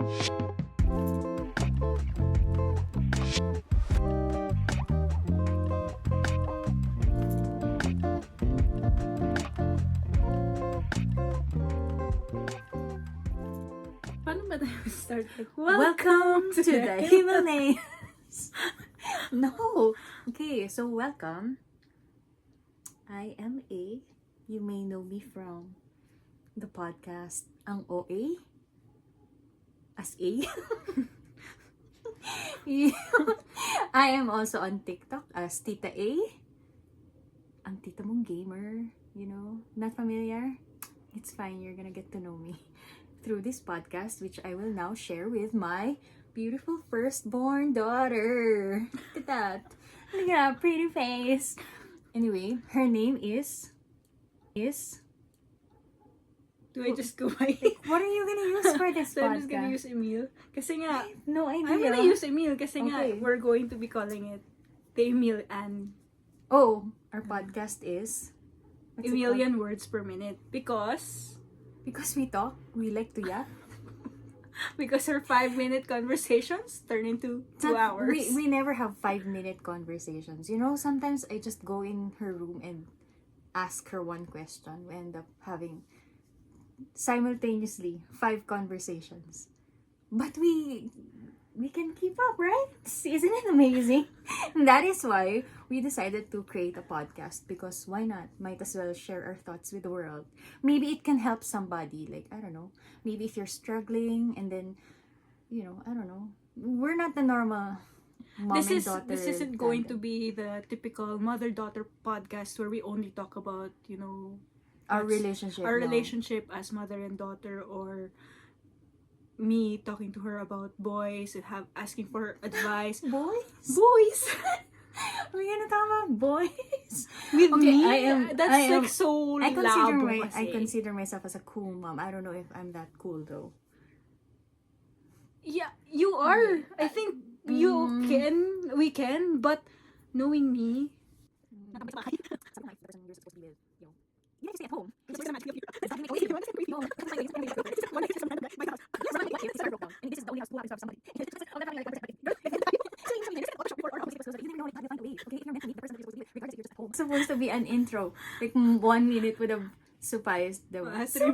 Paano ba tayo start? Welcome to the Himalayas. No. Okay, so welcome. I am A. You may know me from the podcast Ang OA as A. I am also on TikTok as Tita A. Ang tita mong gamer, not familiar? It's fine, you're gonna get to know me through this podcast, which I will now share with my beautiful firstborn daughter. Look at that. Look at that pretty face. Anyway, her name is... Do I just go by? What are you gonna use for this So podcast? I'm just gonna use Emil. Kasi nga, No idea. I'm gonna use Emil kasi nga, Okay. we're going to be calling it the Emil and Oh, our podcast is... what's it called? Emilian words per minute. Because Because we talk, we like to yap. our 5-minute conversations turn into 2 hours. We never have 5-minute conversations. Sometimes I just go in her room and ask her one question. We end up having simultaneously 5 conversations. But we can keep up, right? Isn't it amazing? That is why we decided to create a podcast, because why not? Might as well share our thoughts with the world. Maybe it can help somebody. Like, I don't know. Maybe if you're struggling and then, I don't know. We're not the normal mom and daughter. This isn't going to tandem. be the typical mother-daughter podcast where we only talk about, Our relationship. our no. relationship as mother and daughter, or me talking to her about boys and asking for her advice. Boys? We're gonna talk about boys? With Okay, me? I am- like so I labo kasi. consider myself as a cool mom. I don't know if I'm that cool though. Yeah, you are. I think we can, but knowing me, You stay at home. Supposed to be an intro, like 1 minute would have sufficed. 3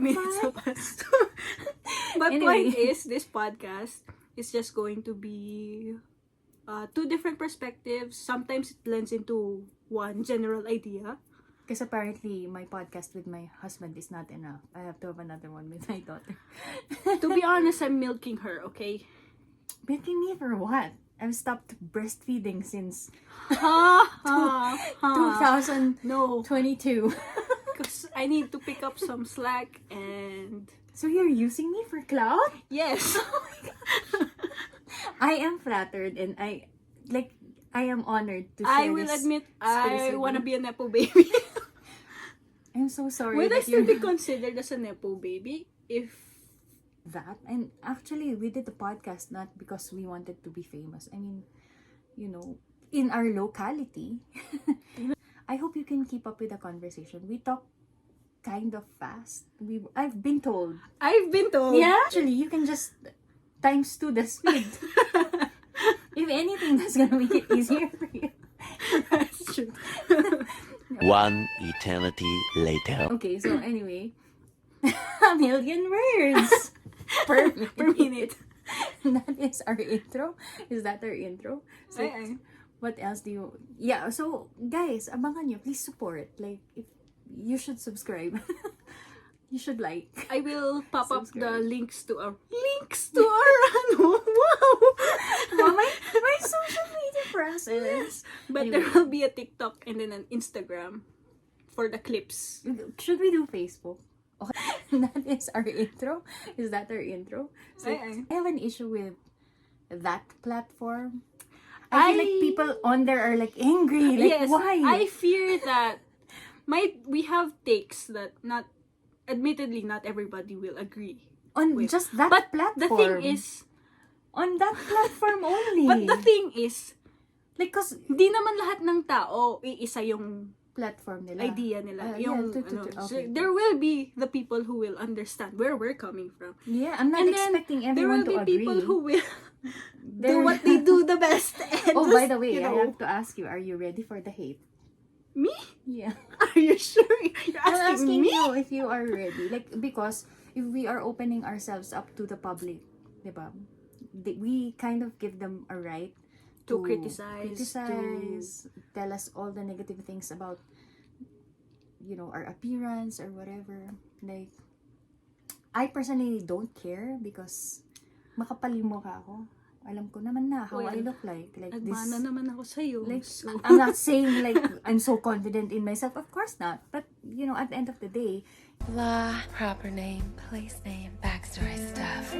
minutes of us. But Anyway. point is, this podcast is just going to be 2 different perspectives. Sometimes it blends into one general idea. Because apparently my podcast with my husband is not enough. I have to have another one with my daughter. To be honest, I'm milking her, okay? Milking me for what? I've stopped breastfeeding since Ha ha ha. 2022. No, because I need to pick up some slack and So you're using me for clout? yes. I am flattered and I am honored to I share will this admit space I with wanna you. be a nepo baby. I'm so sorry Would I that still you're be considered as a nepo baby if that. And actually, we did the podcast not because we wanted to be famous. I mean, in our locality. I hope you can keep up with the conversation. We talk kind of fast. I've been told. I've been told? Yeah, actually, you can just times 2 the speed. If anything, that's gonna make it easier for you. That's true. One eternity later. Okay, so anyway, 1 million words per minute. That is our intro. Is that our intro? So, Ay. what else do you... Yeah, so, guys, abangan nyo. Please support. Like, if you should subscribe. You should like. I will pop up the Subscribe. links to our ano. Wow. My social media process. But Anyway. there will be a TikTok and then an Instagram for the clips. Should we do Facebook? Okay. That is our intro. Is that our intro? So, Ay. I have an issue with that platform. I feel like people on there are like angry. Like, yes, why? I fear that we have takes that admittedly not everybody will agree on with. just that But platform. the thing is, on that platform only. but the thing is, like, cause hindi naman lahat ng tao iisa yung platform nila. idea nila. Yeah, Yung, so okay. there will be the people who will understand where we're coming from. Yeah, I'm not And then, expecting There will everyone to be agree. people who will There- do what they do the best. And Oh, just, by the way, you I know, have to ask you, are you ready for the hate? me? Yeah. Are you sure? You're I'm asking asking me? you if you are ready. Like, because if we are opening ourselves up to the public, diba? We kind of give them a right To criticize, tell us all the negative things about, our appearance or whatever. Like, I personally don't care because makapal yung mukha ko. Alam ko naman na how Well, I look like. Like Nagmana this. naman ako sa'yo. Like, So, I'm not saying like I'm so confident in myself. Of course not. But, at the end of the day, Blah, proper name, place name, backstory stuff.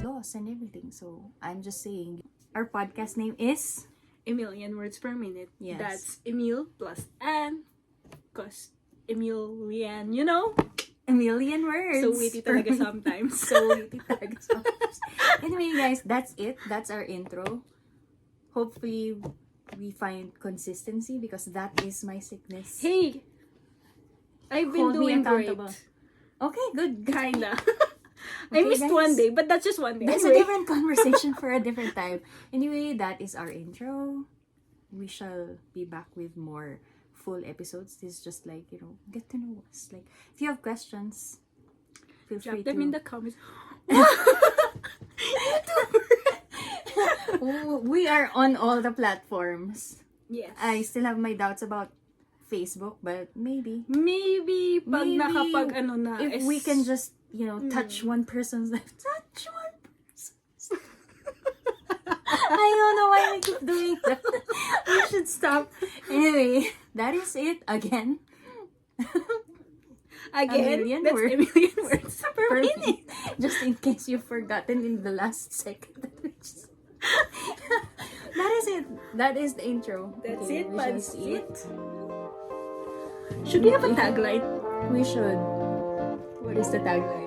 loss and everything. So, I'm just saying, our podcast name is... a million words per minute. Yes. That's Emil plus Anne. Cause Emilian, A million words. so witty talaga per minute. sometimes. So witty talaga sometimes. Anyway, guys, that's it. That's our intro. Hopefully, we find consistency because that is my sickness. Hey! I've been Hold me doing great. accountable. Okay, good. Kinda. I Okay, missed guys. one day, but that's just one day. That's a Anyway. different conversation for a different time. Anyway, that is our intro. We shall be back with more full episodes. This is just like, get to know us. Like, if you have questions, feel free Drop them to... in the comments. We are on all the platforms. Yes. I still have my doubts about Facebook, but maybe Maybe pag Maybe nakapag na if we can just, touch one person's life. Touch one person's I don't know why we keep doing that. We should stop. Anyway, that is it again. Again, million that's words. a million words per Per minute. minute. Just in case you've forgotten in the last second. That is it. That is the intro. That's Okay, it, we shall that's see it. Should we have a tagline? We should. What is the tagline?